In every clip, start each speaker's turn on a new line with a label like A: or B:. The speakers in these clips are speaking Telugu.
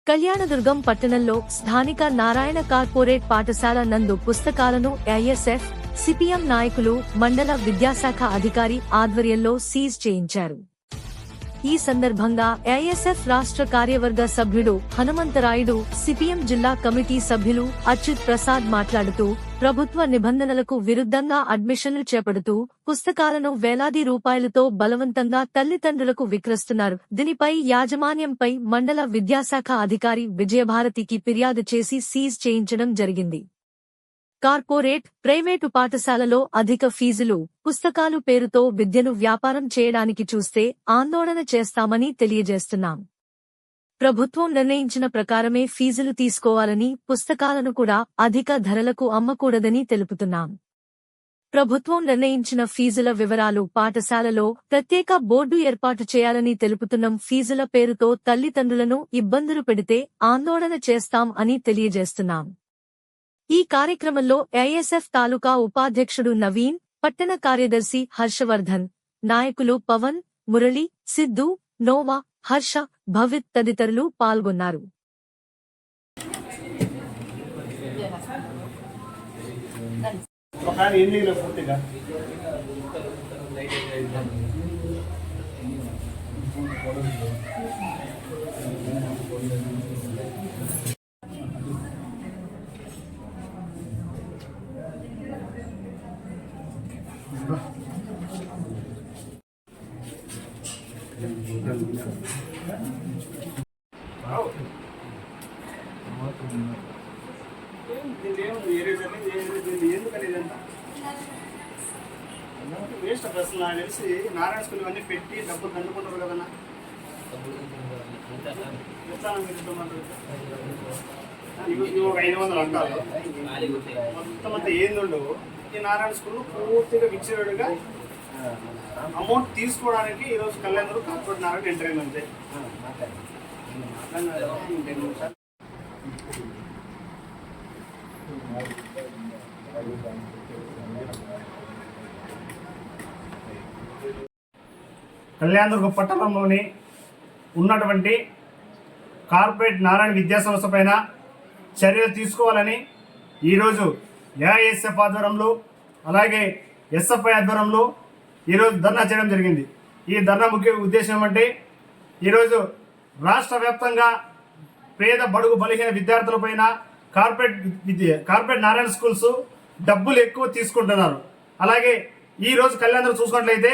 A: కళ్యాణదుర్గం పట్టణంలో స్థానిక నారాయణ కార్పొరేట్ పాఠశాల నందు పుస్తకాలను ఐఎస్ఎఫ్, సిపిఎం నాయకులు, మండల విద్యాశాఖ అధికారి ఆధ్వర్యంలో సీజ్ చేయించారు. ఈ సందర్భంగా ఐఎస్ఎఫ్ రాష్ట్ర కార్యవర్గ సభ్యుడు హనుమంతరాయుడు, సిపిఎం జిల్లా కమిటీ సభ్యులు అచ్యుత్ ప్రసాద్ మాట్లాడుతూ, ప్రభుత్వ నిబంధనలకు విరుద్ధంగా అడ్మిషన్లు చేపడుతూ పుస్తకాలను వేలాది రూపాయలతో బలవంతంగా తల్లిదండ్రులకు విక్రయిస్తున్నారు. దీనిపై యాజమాన్యంపై మండల విద్యాశాఖ అధికారి విజయభారతికి ఫిర్యాదు చేసి సీజ్ చేయించడం జరిగింది. కార్పొరేట్, ప్రైవేటు పాఠశాలలో అధిక ఫీజులు, పుస్తకాలు పేరుతో విద్యను వ్యాపారం చేయడానికి చూస్తే ఆందోళన చేస్తామని తెలియజేస్తున్నాం. ప్రభుత్వం నిర్ణయించిన ప్రకారమే ఫీజులు తీసుకోవాలని, పుస్తకాలను కూడా అధిక ధరలకు అమ్మకూడదని తెలుపుతున్నాం. ప్రభుత్వం నిర్ణయించిన ఫీజుల వివరాలు పాఠశాలలో ప్రత్యేక బోర్డు ఏర్పాటు చేయాలని తెలుపుతున్నాం. ఫీజుల పేరుతో తల్లిదండ్రులను ఇబ్బందులు పెడితే ఆందోళన చేస్తాం అని తెలియజేస్తున్నాం. ఈ కార్యక్రమంలో ఐఎస్ఎఫ్ తాలూకా ఉపాధ్యక్షుడు నవీన్, పట్టణ కార్యదర్శి హర్షవర్ధన్, నాయకులు పవన్, మురళి, సిద్ధు, నోవా, హర్ష, భవిత్ తదితరులు పాల్గొన్నారు.
B: వేస్ట్ అసలు నాకు తెలిసి నారాయణ స్కూల్ ఇవన్నీ పెట్టి డబ్బులు దండుకుంటారు కదన్నా. ఒక 500 అంటారు మొత్తం అంతా ఏందుండవు. ఈ నారాయణ స్కూల్ పూర్తిగా విచ్చిరుడుగా అమౌంట్ తీసుకోవడానికి ఈరోజు కళ్యాణ్ కార్పొరేట్ నారాయణ ఎంటర్ అయింది అంతే. కళ్యాణదుర్గ పట్టణంలోని ఉన్నటువంటి కార్పొరేట్ నారాయణ విద్యాసంస్థ పైన చర్యలు తీసుకోవాలని ఈరోజు ఏఐఎస్ఎఫ్ ఆధ్వర్యంలో అలాగే ఎస్ఎఫ్ఐ ఆధ్వర్యంలో ఈరోజు ధర్నా చేయడం జరిగింది. ఈ ధర్నా ముఖ్య ఉద్దేశం అంటే ఈరోజు రాష్ట్ర వ్యాప్తంగా పేద బడుగు బలహీన విద్యార్థులపైన కార్పొరేట్ నారాయణ స్కూల్స్ డబ్బులు ఎక్కువ తీసుకుంటున్నారు. అలాగే ఈరోజు కళ్యాణ్ చూసుకున్నట్లయితే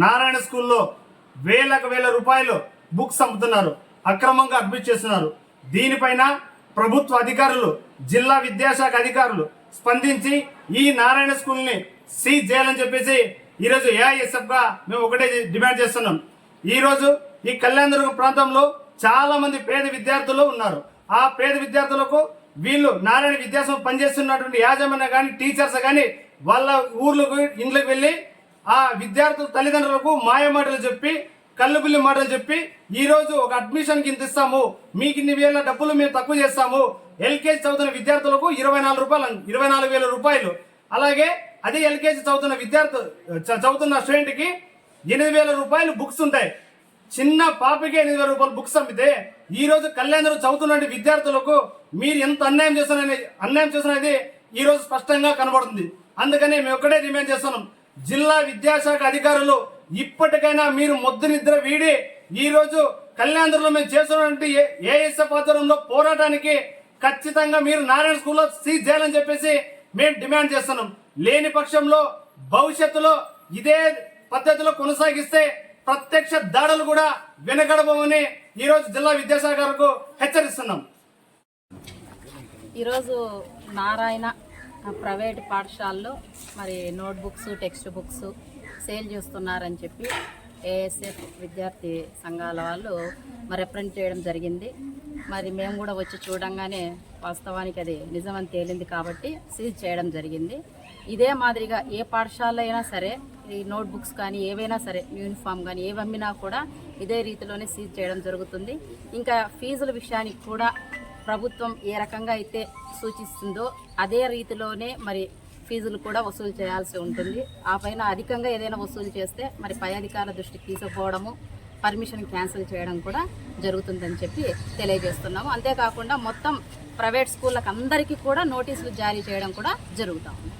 B: నారాయణ స్కూల్లో వేల రూపాయలు బుక్స్ అమ్ముతున్నారు, అక్రమంగా అడ్మిట్ చేస్తున్నారు. దీనిపైన ప్రభుత్వ అధికారులు, జిల్లా విద్యాశాఖ అధికారులు స్పందించి ఈ నారాయణ స్కూల్ని సీజ్ చేయాలని చెప్పేసి ఈరోజు ఏఐఎస్ఎఫ్ గా మేము ఒకటే డిమాండ్ చేస్తున్నాం. ఈరోజు ఈ కళ్యాణదుర్గం ప్రాంతంలో చాలా మంది పేద విద్యార్థులు ఉన్నారు. ఆ పేద విద్యార్థులకు వీళ్ళు నారాయణ విద్యాసంస్థ పనిచేస్తున్నటువంటి యాజమాన్యం కానీ, టీచర్స్ కానీ వాళ్ళ ఊర్లకు ఇండ్లకు వెళ్ళి ఆ విద్యార్థుల తల్లిదండ్రులకు మాయ మాటలు చెప్పి, కళ్ళుబిల్లి మాటలు చెప్పి ఈరోజు ఒక అడ్మిషన్కి ఇంత ఇస్తాము, మీకు ఇన్ని వేల డబ్బులు మేము తక్కువ చేస్తాము. ఎల్కేజీ చదువుతున్న విద్యార్థులకు 24,000 రూపాయలు. అలాగే అదే ఎల్కేజీ చదువుతున్న స్టూడెంట్కి 8,000 రూపాయలు బుక్స్ ఉంటాయి. చిన్న పాపకి 8,000 రూపాయలు బుక్స్ అమ్మితే ఈ రోజు కళ్యాణ్ చదువుతున్న విద్యార్థులకు మీరు ఎంత అన్యాయం చేస్తున్నది ఈ రోజు స్పష్టంగా కనబడుతుంది. అందుకని మేము ఒక్కడే డిమాండ్ చేస్తున్నాం, జిల్లా విద్యాశాఖ అధికారులు ఇప్పటికైనా మీరు మొద్దు నిద్ర వీడి ఈ రోజు కళ్యాణదుర్గంలో మేము చేస్తున్నటువంటి ఏఎస్ఎఫ్ ఆధ్వర్యంలో పోరాటానికి ఖచ్చితంగా మీరు నారాయణ స్కూల్లో సీజ్ చేయాలని చెప్పేసి మేము డిమాండ్ చేస్తున్నాం. లేని పక్షంలో భవిష్యత్తులో ఇదే పద్ధతిలో కొనసాగిస్తే ప్రత్యక్ష దాడులు కూడా వెనకడబోమని ఈరోజు జిల్లా విద్యాశాఖకు హెచ్చరిస్తున్నాం.
C: ఈరోజు నారాయణ ప్రైవేట్ పాఠశాలలో మరి నోట్బుక్స్, టెక్స్ట్ బుక్స్ సేల్ చేస్తున్నారని చెప్పి ఏఎస్ఎఫ్ విద్యార్థి సంఘాల వాళ్ళు మరి రిప్రజెంట్ చేయడం జరిగింది. మరి మేము కూడా వచ్చి చూడంగానే వాస్తవానికి అది నిజమని తేలింది కాబట్టి సీజ్ చేయడం జరిగింది. ఇదే మాదిరిగా ఏ పాఠశాల అయినా సరే ఈ నోట్బుక్స్ కానీ ఏవైనా సరే, యూనిఫామ్ కానీ ఏవమ్మినా కూడా ఇదే రీతిలోనే సీజ్ చేయడం జరుగుతుంది. ఇంకా ఫీజుల విషయానికి కూడా ప్రభుత్వం ఏ రకంగా అయితే సూచిస్తుందో అదే రీతిలోనే మరి ఫీజులు కూడా వసూలు చేయాల్సి ఉంటుంది. ఆ పైన అధికంగా ఏదైనా వసూలు చేస్తే మరి పై అధికారుల దృష్టికి తీసుకుపోవడము, పర్మిషన్ క్యాన్సిల్ చేయడం కూడా జరుగుతుందని చెప్పి తెలియజేస్తున్నాము. అంతేకాకుండా మొత్తం ప్రైవేట్ స్కూళ్ళకి అందరికీ కూడా నోటీసులు జారీ చేయడం కూడా జరుగుతూ ఉంది.